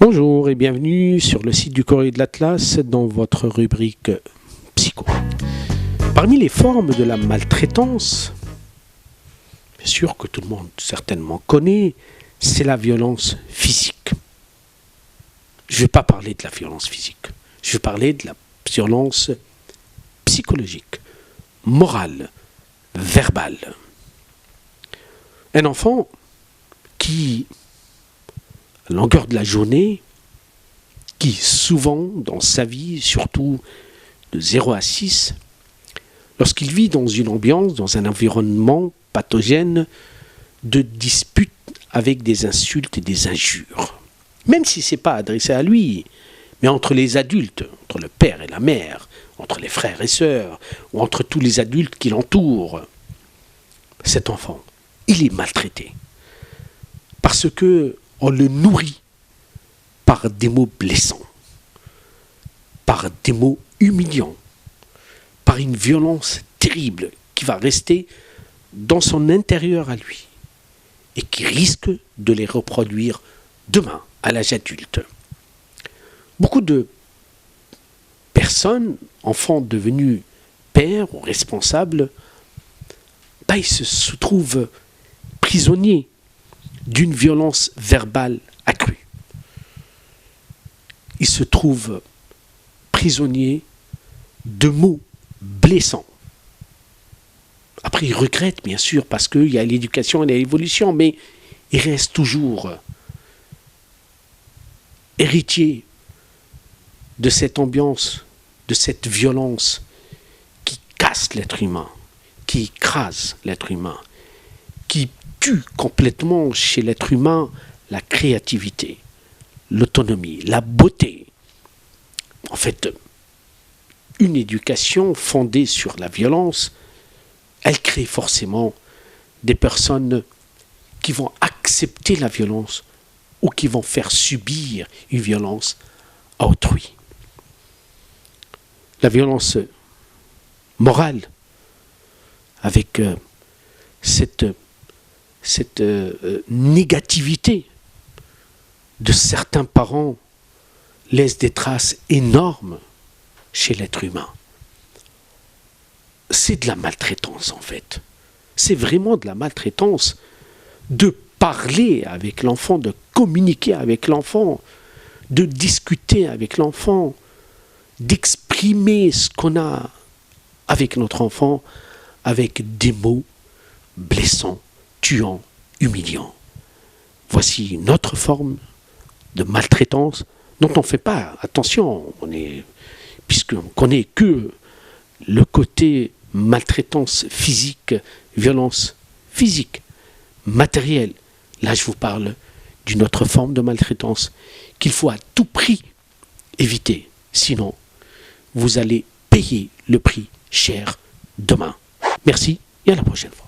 Bonjour et bienvenue sur le site du Courrier de l'Atlas dans votre rubrique Psycho. Parmi les formes de la maltraitance, bien sûr que tout le monde certainement connaît, c'est la violence physique. Je ne vais pas parler de la violence physique, je vais parler de la violence psychologique, morale, verbale. Un enfant qui, à la longueur de la journée, qui souvent dans sa vie, surtout de 0 à 6, lorsqu'il vit dans une ambiance, dans un environnement pathogène de disputes avec des insultes et des injures, même si ce n'est pas adressé à lui, mais entre les adultes, entre le père et la mère, entre les frères et sœurs, ou entre tous les adultes qui l'entourent, cet enfant, il est maltraité. Parce que on le nourrit par des mots blessants, par des mots humiliants, par une violence terrible qui va rester dans son intérieur à lui et qui risque de les reproduire demain à l'âge adulte. Beaucoup de personnes, enfants devenus pères ou responsables, ils se trouvent prisonniers d'une violence verbale accrue. Ils se trouvent prisonniers de mots blessants. Après, ils regrettent, bien sûr, parce qu'il y a l'éducation et l'évolution, mais ils restent toujours héritiers de cette ambiance, de cette violence qui casse l'être humain, qui écrase l'être humain, qui tue complètement chez l'être humain la créativité, l'autonomie, la beauté. En fait, une éducation fondée sur la violence, elle crée forcément des personnes qui vont accepter la violence ou qui vont faire subir une violence à autrui. La violence morale, avec cette négativité de certains parents, laisse des traces énormes chez l'être humain. C'est de la maltraitance en fait. C'est vraiment de la maltraitance de parler avec l'enfant, de communiquer avec l'enfant, de discuter avec l'enfant, d'exprimer ce qu'on a avec notre enfant avec des mots blessants, tuants, humiliants. Voici une autre forme de maltraitance dont on ne fait pas attention, puisqu'on ne connaît que le côté maltraitance physique, violence physique, matérielle. Là, je vous parle d'une autre forme de maltraitance qu'il faut à tout prix éviter. Sinon, vous allez payer le prix cher demain. Merci et à la prochaine fois.